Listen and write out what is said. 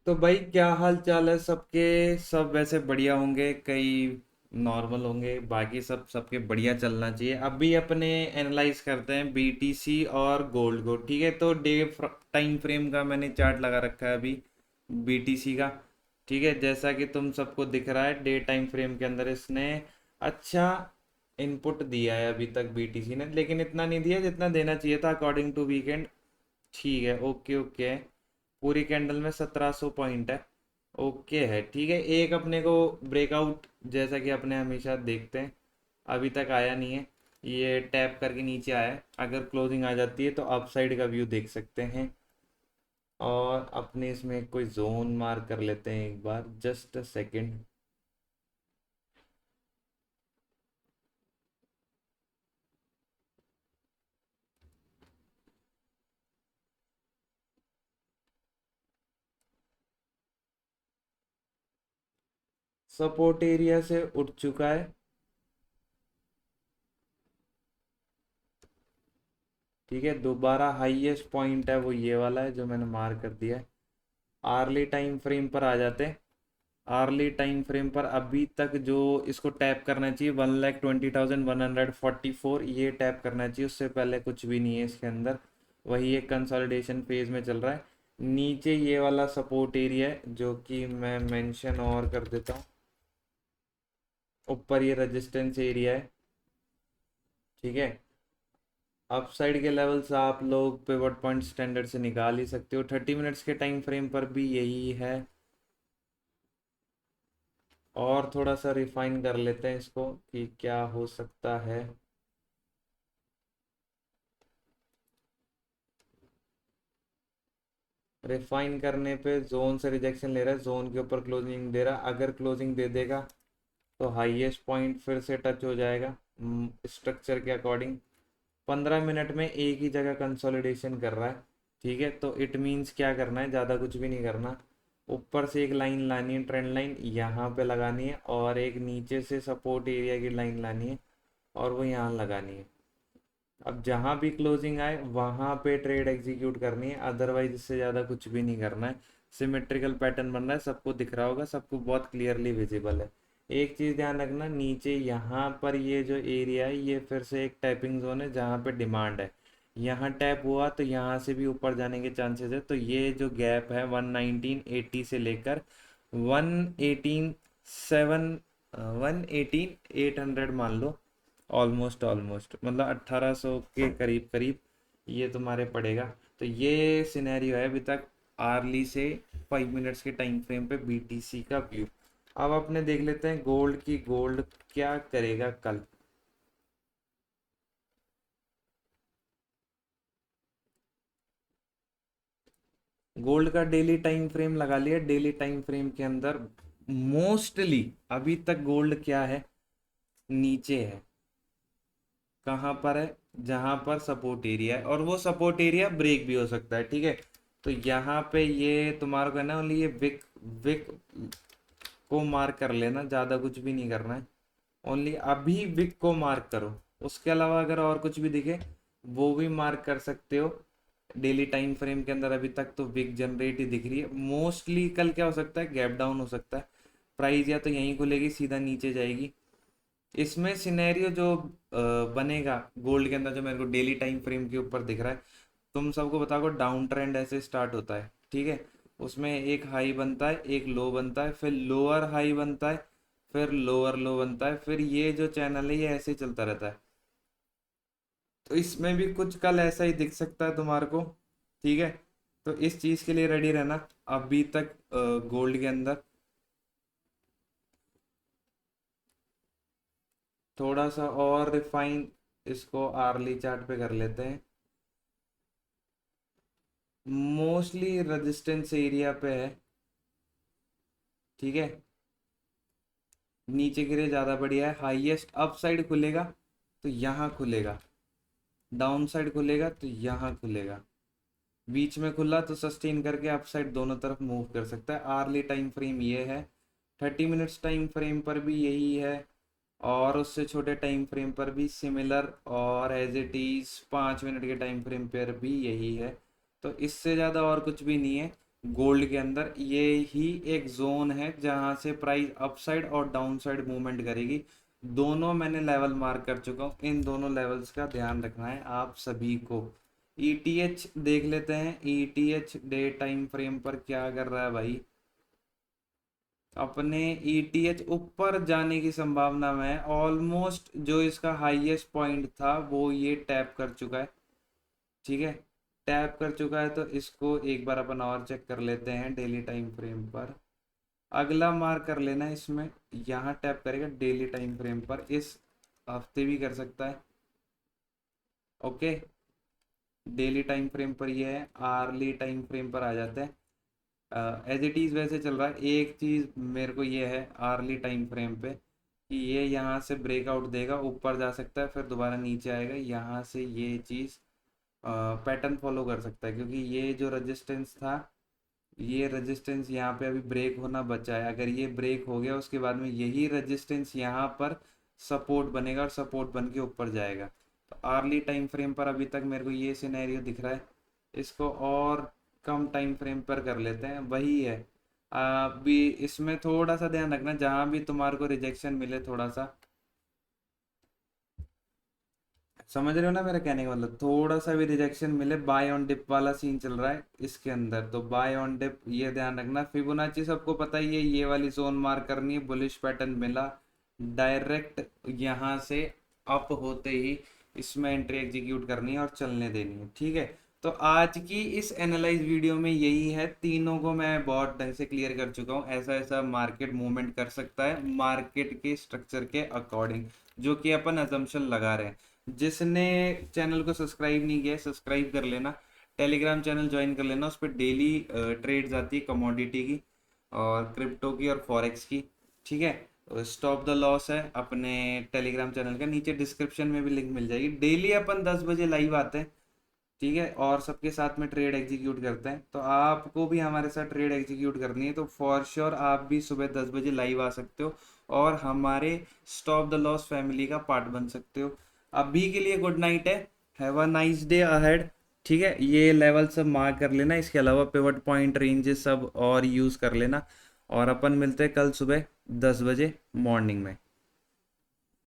तो भाई क्या हाल चाल है सबके। सब वैसे बढ़िया होंगे, कई नॉर्मल होंगे, बाकी सब सबके बढ़िया चलना चाहिए। अभी अपने एनालाइज करते हैं बीटीसी और गोल्ड को। ठीक है, तो डे टाइम फ्रेम का मैंने चार्ट लगा रखा है अभी बीटीसी का। ठीक है, जैसा कि तुम सबको दिख रहा है डे टाइम फ्रेम के अंदर इसने अच्छा इनपुट दिया है अभी तक बीटीसी ने, लेकिन इतना नहीं दिया जितना देना चाहिए था अकॉर्डिंग टू वीकेंड। ठीक है, ओके ओके है। पूरी कैंडल में 1700 पॉइंट है। ओके है, ठीक है। एक अपने को ब्रेकआउट जैसा कि अपने हमेशा देखते हैं अभी तक आया नहीं है। ये टैप करके नीचे आया है, अगर क्लोजिंग आ जाती है तो अपसाइड का व्यू देख सकते हैं। और अपने इसमें कोई जोन मार्क कर लेते हैं एक बार, just a second. Support area से उठ चुका है। ठीक है, दोबारा हाईएस्ट पॉइंट है वो ये वाला है जो मैंने मार्क कर दिया है। आर्ली टाइम फ्रेम पर आ जाते हैं। आर्ली टाइम फ्रेम पर अभी तक जो इसको टैप करना चाहिए 1,20,144, ये टैप करना चाहिए, उससे पहले कुछ भी नहीं है इसके अंदर। वही एक कंसोलिडेशन फेज में चल रहा है। नीचे ये वाला सपोर्ट एरिया है जो कि मैं मेंशन और कर देता हूँ। ऊपर ये रेजिस्टेंस एरिया है। ठीक है, अपसाइड के लेवल्स आप लोग पिवट पॉइंट स्टैंडर्ड से निकाल ही सकते हो। 30 मिनट्स के टाइम फ्रेम पर भी यही है। और थोड़ा सा रिफाइन कर लेते हैं इसको कि क्या हो सकता है। रिफाइन करने पे जोन से रिजेक्शन ले रहा है, जोन के ऊपर क्लोजिंग दे रहा है। अगर क्लोजिंग दे देगा तो हाईएस्ट पॉइंट फिर से टच हो जाएगा स्ट्रक्चर के अकॉर्डिंग। 15 मिनट में एक ही जगह कंसोलिडेशन कर रहा है। ठीक है, तो इट मीन्स क्या करना है, ज़्यादा कुछ भी नहीं करना। ऊपर से एक लाइन लानी है, ट्रेंड लाइन यहाँ पे लगानी है, और एक नीचे से सपोर्ट एरिया की लाइन लानी है और वो यहाँ लगानी है। अब जहाँ भी क्लोजिंग आए वहाँ पे ट्रेड एग्जीक्यूट करनी है, अदरवाइज इससे ज़्यादा कुछ भी नहीं करना है। सिमेट्रिकल पैटर्न बन रहा है, सबको दिख रहा होगा, सबको बहुत क्लियरली विजिबल है। एक चीज़ ध्यान रखना, नीचे यहाँ पर ये जो एरिया है ये फिर से एक टैपिंग जोन है जहाँ पे डिमांड है। यहाँ टैप हुआ तो यहाँ से भी ऊपर जाने के चांसेस है। तो ये जो गैप है 11980 से लेकर 118 7 118 800 मान लो। ऑलमोस्ट ऑलमोस्ट मतलब 1800 के करीब करीब ये तुम्हारे पड़ेगा। तो ये सिनेरियो है अभी तक आर्ली से 5 मिनट्स के टाइम फ्रेम पे बीटीसी का व्यू। अब अपने देख लेते हैं गोल्ड की। गोल्ड क्या करेगा कल। गोल्ड का डेली टाइम फ्रेम लगा लिया। डेली टाइम फ्रेम के अंदर मोस्टली अभी तक गोल्ड क्या है, नीचे है। कहाँ पर है, जहां पर सपोर्ट एरिया है, और वो सपोर्ट एरिया ब्रेक भी हो सकता है। ठीक है, तो यहाँ पे ये तुम्हारा कहना ओनली ये विक विक को मार्क कर लेना, ज़्यादा कुछ भी नहीं करना है। ओनली अभी विक को मार्क करो। उसके अलावा अगर और कुछ भी दिखे वो भी मार्क कर सकते हो। डेली टाइम फ्रेम के अंदर अभी तक तो विक जनरेट ही दिख रही है। मोस्टली कल क्या हो सकता है, गैप डाउन हो सकता है। प्राइस या तो यहीं खुलेगी सीधा नीचे जाएगी। इसमें सिनेरियो जो बनेगा गोल्ड के अंदर, जो मेरे को डेली टाइम फ्रेम के ऊपर दिख रहा है, तुम सबको बताओ डाउन ट्रेंड ऐसे स्टार्ट होता है। ठीक है, उसमें एक हाई बनता है, एक लो बनता है, फिर लोअर हाई बनता है, फिर लोअर लो बनता है, फिर ये जो चैनल है ये ऐसे ही चलता रहता है। तो इसमें भी कुछ कल ऐसा ही दिख सकता है तुम्हारे को। ठीक है, तो इस चीज के लिए रेडी रहना। अभी तक गोल्ड के अंदर थोड़ा सा और रिफाइन इसको आर्ली चार्ट पे कर लेते हैं। मोस्टली रेजिस्टेंस एरिया पे है। ठीक है, नीचे गिरे ज़्यादा बढ़िया है। हाईएस्ट अप साइड खुलेगा तो यहाँ खुलेगा, डाउन साइड खुलेगा तो यहाँ खुलेगा, बीच में खुला तो सस्टेन करके अप साइड दोनों तरफ मूव कर सकता है। आर्ली टाइम फ्रेम ये है। 30 मिनट्स टाइम फ्रेम पर भी यही है, और उससे छोटे टाइम फ्रेम पर भी सिमिलर, और एज इट इज़ 5 मिनट के टाइम फ्रेम पर भी यही है। तो इससे ज़्यादा और कुछ भी नहीं है। गोल्ड के अंदर ये ही एक जोन है जहां से प्राइस अपसाइड और डाउनसाइड मूवमेंट करेगी। दोनों मैंने लेवल मार्क कर चुका हूँ, इन दोनों लेवल्स का ध्यान रखना है आप सभी को। ईटीएच देख लेते हैं, ईटीएच डे टाइम फ्रेम पर क्या कर रहा है भाई। अपने ईटीएच ऊपर जाने की संभावना में है, ऑलमोस्ट जो इसका हाईएस्ट पॉइंट था वो ये टैप कर चुका है। ठीक है, टैप कर चुका है तो इसको एक बार अपन और चेक कर लेते हैं डेली टाइम फ्रेम पर। अगला मार्क कर लेना है इसमें, यहाँ टैप करेगा डेली टाइम फ्रेम पर, इस हफ्ते भी कर सकता है। ओके, डेली टाइम फ्रेम पर ये है, आर्ली टाइम फ्रेम पर आ जाते हैं। एज इट इज़ वैसे चल रहा है। एक चीज़ मेरे को ये है आर्ली टाइम फ्रेम पे कि ये यहाँ से ब्रेकआउट देगा, ऊपर जा सकता है, फिर दोबारा नीचे आएगा, यहाँ से ये चीज़ पैटर्न फॉलो कर सकता है, क्योंकि ये जो रेजिस्टेंस था, ये रेजिस्टेंस यहाँ पे अभी ब्रेक होना बचा है। अगर ये ब्रेक हो गया उसके बाद में यही रेजिस्टेंस यहाँ पर सपोर्ट बनेगा और सपोर्ट बन के ऊपर जाएगा। तो आर्ली टाइम फ्रेम पर अभी तक मेरे को ये सिनेरियो दिख रहा है। इसको और कम टाइम फ्रेम पर कर लेते हैं, वही है। अभी इसमें थोड़ा सा ध्यान रखना, जहाँ भी तुम्हारे को रिजेक्शन मिले थोड़ा सा, समझ रहे हो ना मेरा कहने का मतलब, थोड़ा सा भी रिजेक्शन मिले, बाय ऑन डिप वाला सीन चल रहा है इसके अंदर, तो बाय ऑन डिप ये ध्यान रखना। फिबोनाची सबको पता ही है, ये वाली जोन मार्क करनी है, बुलिश पैटर्न मिला डायरेक्ट, यहाँ से अप होते ही इसमें एंट्री एग्जीक्यूट करनी है और चलने देनी है। ठीक है, तो आज की इस एनालाइज वीडियो में यही है, तीनों को मैं बहुत ढंग से क्लियर कर चुका हूँ। ऐसा ऐसा मार्केट मूवमेंट कर सकता है मार्केट के स्ट्रक्चर के अकॉर्डिंग, जो कि अपन अजम्पशन लगा रहे हैं। जिसने चैनल को सब्सक्राइब नहीं किया है सब्सक्राइब कर लेना, टेलीग्राम चैनल ज्वाइन कर लेना, उस पर डेली ट्रेड्स आती है कमोडिटी की और क्रिप्टो की और फॉरेक्स की। ठीक है, स्टॉप द लॉस है अपने टेलीग्राम चैनल का, नीचे डिस्क्रिप्शन में भी लिंक मिल जाएगी। डेली अपन 10 बजे लाइव आते हैं, ठीक है, और सबके साथ में ट्रेड एग्जीक्यूट करते हैं। तो आपको भी हमारे साथ ट्रेड एग्जीक्यूट करनी है तो फॉर श्योर आप भी सुबह 10 बजे लाइव आ सकते हो और हमारे स्टॉप द लॉस फैमिली का पार्ट बन सकते हो। अभी के लिए गुड नाइट है, have a nice day ahead. ठीक है, ये लेवल सब मार्क कर लेना, इसके अलावा पिवट पॉइंट रेंजेस सब और यूज़ कर लेना, और अपन मिलते हैं कल सुबह 10 बजे मॉर्निंग में।